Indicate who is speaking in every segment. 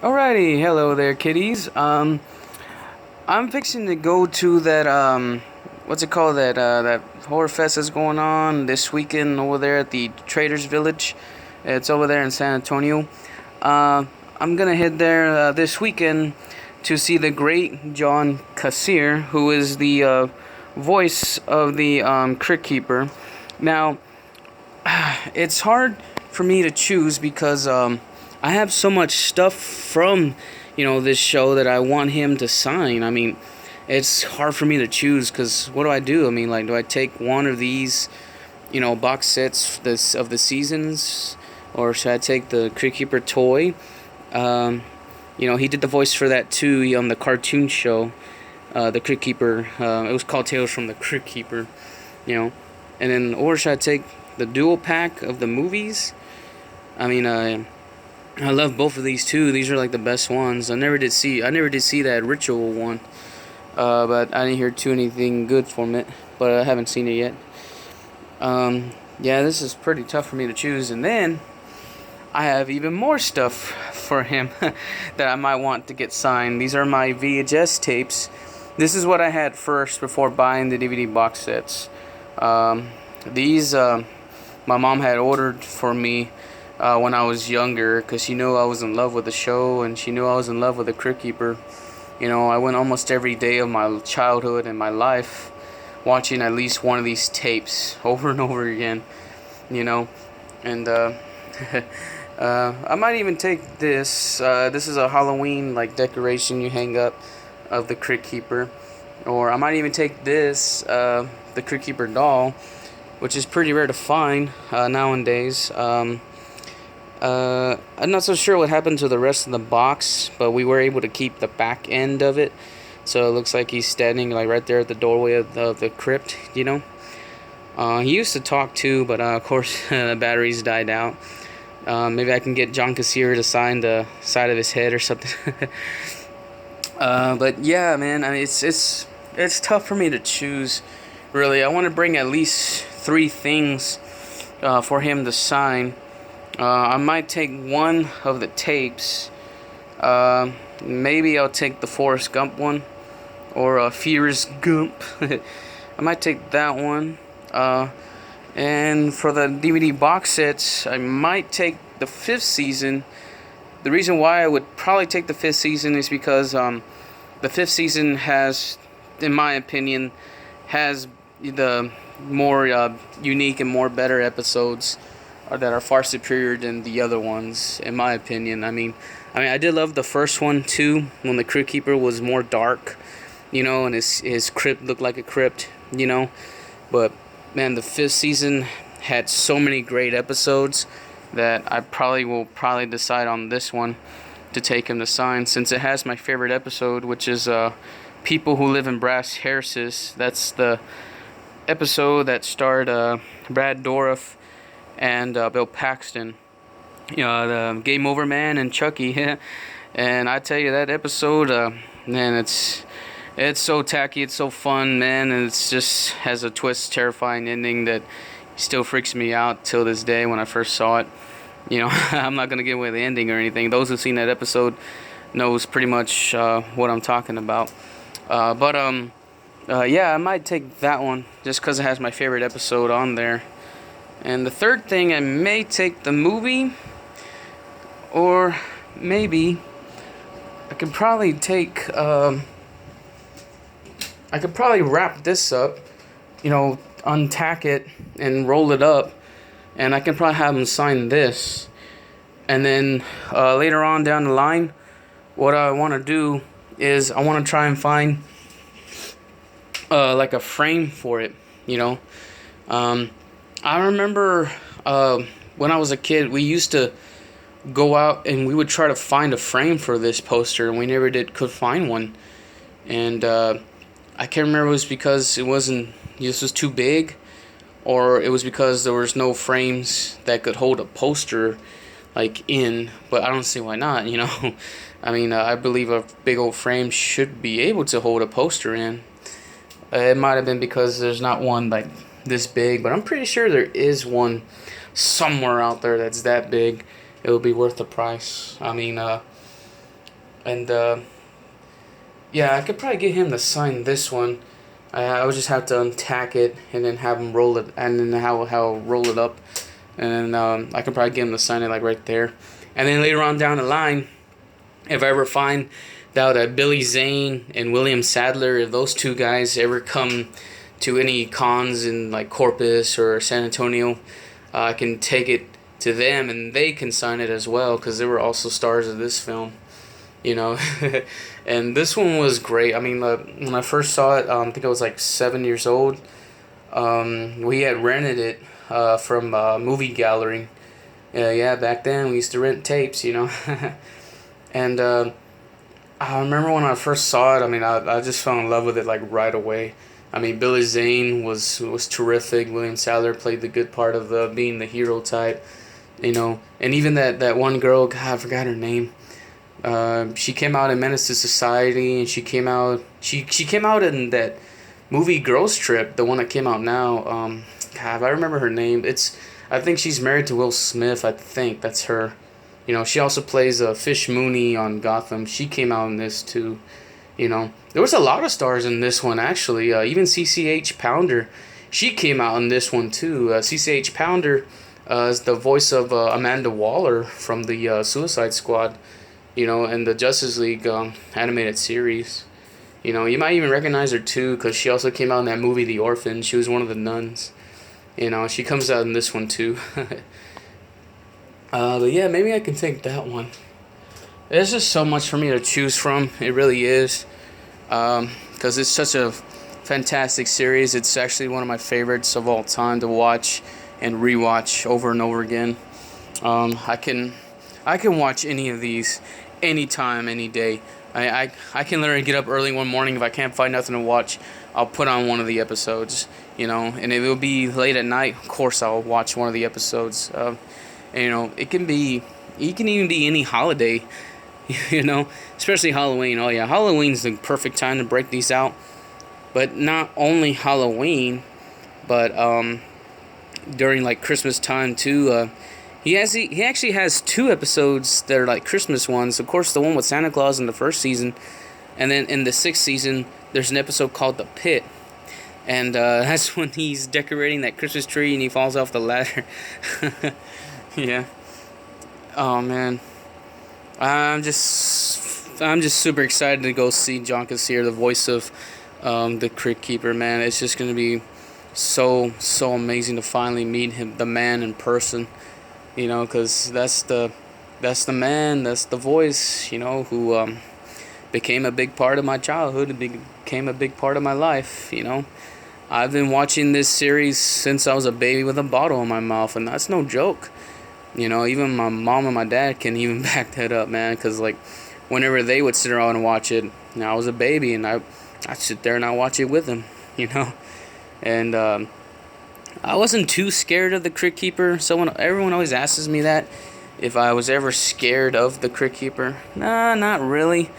Speaker 1: Alrighty, hello there, kiddies. I'm fixing to go to that what's it called, that horror fest that's going on this weekend over there at the Traders Village. It's over there in San Antonio. Uh, I'm gonna head there this weekend to see the great John Kassir, who is the voice of the Cryptkeeper. Now, it's hard for me to choose because I have so much stuff from this show that I want him to sign. I mean, it's hard for me to choose because what do I do? I mean, like, do I take one of these box sets of the seasons, or should I take the Cryptkeeper toy? He did the voice for that too on the cartoon show, the Cryptkeeper. It was called Tales from the Cryptkeeper, and then, or should I take the dual pack of the movies? I mean, I love both of these too. These are like the best ones. I never did see that ritual one, but I didn't hear too anything good from it. But I haven't seen it yet. Yeah, this is pretty tough for me to choose. And then I have even more stuff for him that I might want to get signed. These are my VHS tapes. This is what I had first before buying the DVD box sets. These my mom had ordered for me when I was younger, because she knew I was in love with the show, and she knew I was in love with the Cryptkeeper. I went almost every day of my childhood and my life watching at least one of these tapes over and over again. And I might even take this. This is a Halloween decoration you hang up of the Cryptkeeper, or I might even take this, the Cryptkeeper doll, which is pretty rare to find nowadays. I'm not so sure what happened to the rest of the box, but we were able to keep the back end of it, so it looks like he's standing right there at the doorway of the crypt. He used to talk too, but of course the batteries died out. Maybe I can get John Kassir to sign the side of his head or something. But yeah, man, I mean, it's tough for me to choose. Really, I want to bring at least 3 things for him to sign. I might take one of the tapes. Maybe I'll take the Forrest Gump one, or Fear's Gump. I might take that one. And for the DVD box sets, I might take the 5th season. The reason why I would probably take the 5th season is because the 5th season has, in my opinion, has the more unique and more better episodes that are far superior than the other ones, in my opinion. I mean, I did love the first one too, when the Cryptkeeper was more dark, and his crypt looked like a crypt, But man, the 5th season had so many great episodes that I will decide on this one to take him to sign, since it has my favorite episode, which is People Who Live in Brass Harrises. That's the episode that starred Brad Dourif and Bill Paxton, the Game Over Man and Chucky. And I tell you, that episode, man, it's so tacky, it's so fun, man, and it's just has a twist, terrifying ending that still freaks me out till this day when I first saw it. I'm not gonna give away the ending or anything. Those who've seen that episode knows pretty much what I'm talking about. Yeah, I might take that one just because it has my favorite episode on there. And the third thing, I may take the movie, or maybe I could probably take, I could probably wrap this up, untack it and roll it up, and I can probably have him sign this. And then later on down the line, what I want to do is I want to try and find like a frame for it, I remember when I was a kid, we used to go out and we would try to find a frame for this poster, and we never could find one. And I can't remember if it was because this was too big, or it was because there was no frames that could hold a poster in. But I don't see why not. I mean, I believe a big old frame should be able to hold a poster in. It might have been because there's not one this big, but I'm pretty sure there is one somewhere out there that's that big. It would be worth the price. I mean, And yeah, I could probably get him to sign this one. I would just have to untack it and then have him roll it, and then how roll it up, and then I could probably get him to sign it like right there. And then later on down the line, if I ever find out that Billy Zane and William Sadler, if those two guys ever come to any cons in like Corpus or San Antonio, I can take it to them and they can sign it as well, because they were also stars of this film, you know. And this one was great. I mean, when I first saw it, I think I was like 7 years old. We had rented it from a movie gallery. Yeah, back then we used to rent tapes, you know. And I remember when I first saw it, I mean, I just fell in love with it like right away. I mean, Billy Zane was terrific. William Sadler played the good part of being the hero type, you know. And even that one girl, God, I forgot her name. She came out in Menace to Society, and she came out in that movie Girls Trip, the one that came out now. God, I remember her name. I think she's married to Will Smith. I think that's her. You know, she also plays Fish Mooney on Gotham. She came out in this too. You know, there was a lot of stars in this one actually. Even CCH Pounder, she came out in this one too. CCH Pounder is the voice of Amanda Waller from the Suicide Squad, you know, and the Justice League animated series. You know, you might even recognize her too, because she also came out in that movie The Orphan. She was one of the nuns. You know, she comes out in this one too. But yeah, maybe I can take that one. There's just so much for me to choose from. It really is. Because it's such a fantastic series. It's actually one of my favorites of all time to watch and rewatch over and over again. I can watch any of these anytime, any day. I can literally get up early one morning. If I can't find nothing to watch, I'll put on one of the episodes, you know. And if it'll be late at night, of course I'll watch one of the episodes. And, you know, it can even be any holiday, you know, especially Halloween. Oh yeah, Halloween's the perfect time to break these out. But not only Halloween, but during like Christmas time too. He actually has 2 episodes that are like Christmas ones. Of course, the one with Santa Claus in the first season, and then in the 6th season, there's an episode called The Pit, and that's when he's decorating that Christmas tree and he falls off the ladder. Yeah. Oh man, I'm just super excited to go see John Kassir, the voice of the Cryptkeeper. Man, it's just gonna be so amazing to finally meet him, the man, in person. You know, because that's the man, that's the voice, you know, who became a big part of my childhood, and became a big part of my life, you know. I've been watching this series since I was a baby with a bottle in my mouth, and that's no joke. You know, even my mom and my dad can even back that up, man, because, like, whenever they would sit around and watch it, you know, I was a baby, and I'd sit there and I'd watch it with them, you know. And I wasn't too scared of the Cryptkeeper. Everyone always asks me that, if I was ever scared of the Cryptkeeper. Nah, not really.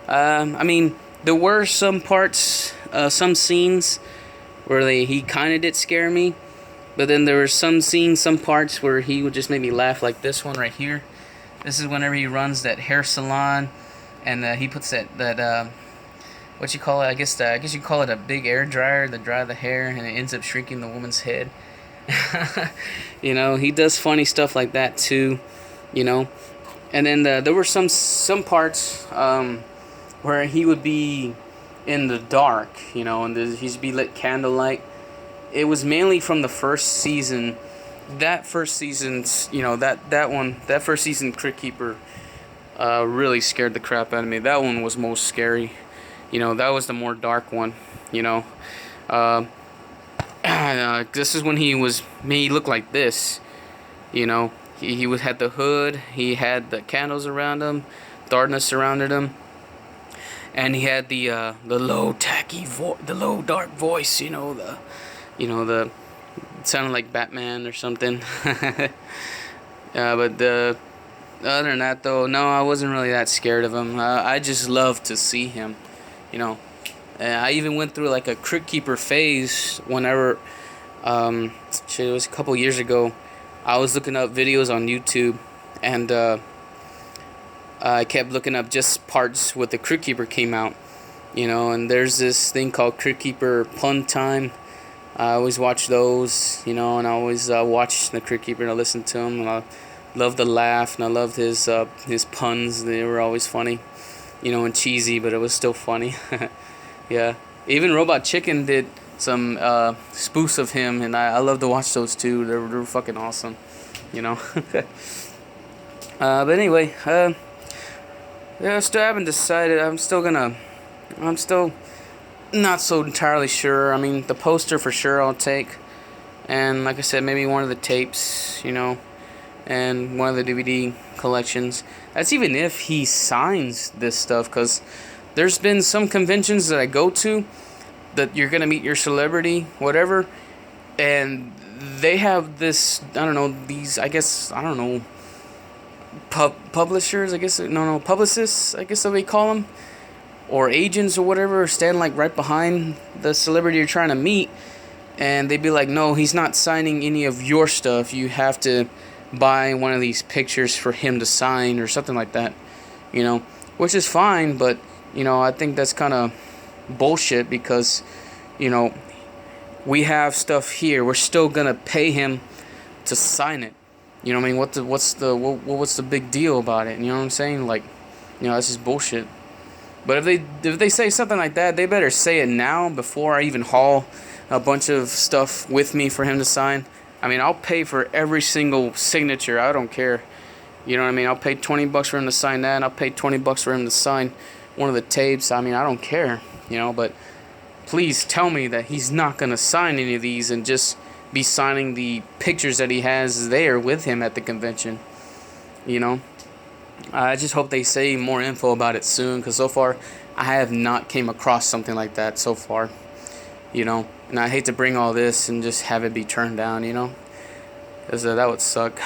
Speaker 1: I mean, there were some parts, some scenes where he kind of did scare me, but then there were some scenes, some parts where he would just make me laugh, like this one right here. This is whenever he runs that hair salon, and he puts that what you call it? I guess you call it a big air dryer to dry the hair, and it ends up shrinking the woman's head. You know, he does funny stuff like that too. You know, and then there were some parts where he would be in the dark. You know, and he'd be lit candlelight. It was mainly from the first season. That first season, you know, that first season, Cryptkeeper really scared the crap out of me. That one was most scary. You know, that was the more dark one, you know. This is when he looked like this, you know. He had the hood, he had the candles around him, darkness surrounded him, and he had the low dark voice, you know, it sounded like Batman or something. But other than that, though, no, I wasn't really that scared of him. I just loved to see him. You know, I even went through like a Cryptkeeper phase whenever, it was a couple years ago. I was looking up videos on YouTube, and I kept looking up just parts with the Cryptkeeper came out, and there's this thing called Cryptkeeper Pun Time. I always watch those, and I always watch the Cryptkeeper and I listen to him, and I love the laugh, and I loved his puns. They were always funny, and cheesy, but it was still funny. Yeah, even Robot Chicken did some spoofs of him, and I love to watch those too. They're fucking awesome, But anyway, yeah, I still haven't decided. I'm still not so entirely sure. I mean, the poster for sure I'll take, and like I said, maybe one of the tapes, and one of the DVD collections. That's even if he signs this stuff, because there's been some conventions that I go to that you're gonna meet your celebrity, whatever, and they have this, I don't know, these, I guess, I don't know, publishers, I guess, no, publicists, I guess they call them, or agents or whatever, stand like right behind the celebrity you're trying to meet, and they'd be like, no, he's not signing any of your stuff, you have to buy one of these pictures for him to sign, or something like that, which is fine, but, I think that's kind of bullshit, because, we have stuff here, we're still gonna pay him to sign it. You know what I mean? What's the big deal about it? You know what I'm saying? Like, that's just bullshit. But if they say something like that, they better say it now before I even haul a bunch of stuff with me for him to sign. I mean, I'll pay for every single signature. I don't care. You know what I mean? I'll pay $20 for him to sign that, and I'll pay $20 for him to sign one of the tapes. I mean, I don't care. But please tell me that he's not gonna sign any of these and just be signing the pictures that he has there with him at the convention. I just hope they say more info about it soon, because so far I have not came across something like that so far. And I hate to bring all this and just have it be turned down, because that would suck.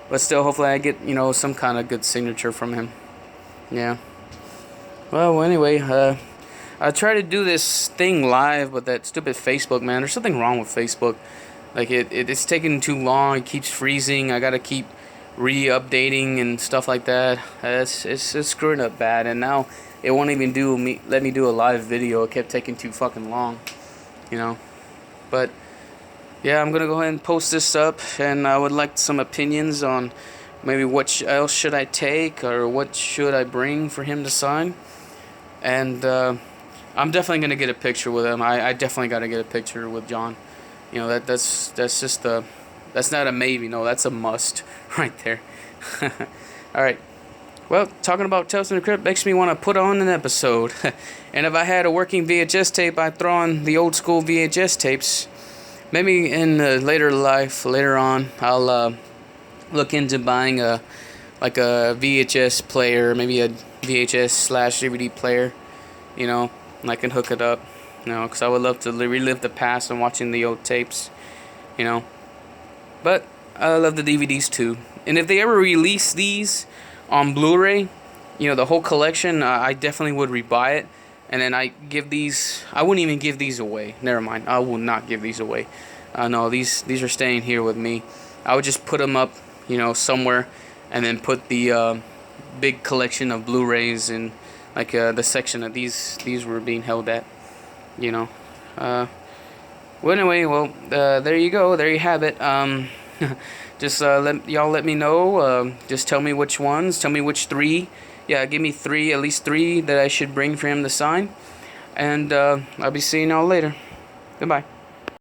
Speaker 1: But still, hopefully I get, some kind of good signature from him. Yeah. Well, anyway, I try to do this thing live, but that stupid Facebook, man, there's something wrong with Facebook. Like, it's taking too long, it keeps freezing, I gotta keep re-updating and stuff like that. It's screwing up bad, and now it won't even let me do a live video. It kept taking too fucking long, But, yeah, I'm gonna go ahead and post this up, and I would like some opinions on maybe what else should I take, or what should I bring for him to sign. And, I'm definitely gonna get a picture with him. I definitely gotta get a picture with John. That's just that's not a maybe. No, that's a must right there. All right. Well, talking about Tales from the Crypt makes me want to put on an episode. And if I had a working VHS tape, I'd throw on the old school VHS tapes. Maybe in later on, I'll look into buying a VHS player, maybe a VHS/DVD player. And I can hook it up, because I would love to relive the past and watching the old tapes, But I love the DVDs too. And if they ever release these on Blu-ray, the whole collection, I definitely would rebuy it. And then I wouldn't even give these away. Never mind, I will not give these away. No, these are staying here with me. I would just put them up, somewhere, and then put the big collection of Blu-rays in the section that these were being held at, Well, anyway, there you go. There you have it. Just let me know. Just tell me which ones. Tell me which 3. Yeah, give me 3, at least 3 that I should bring for him to sign. And I'll be seeing y'all later. Goodbye.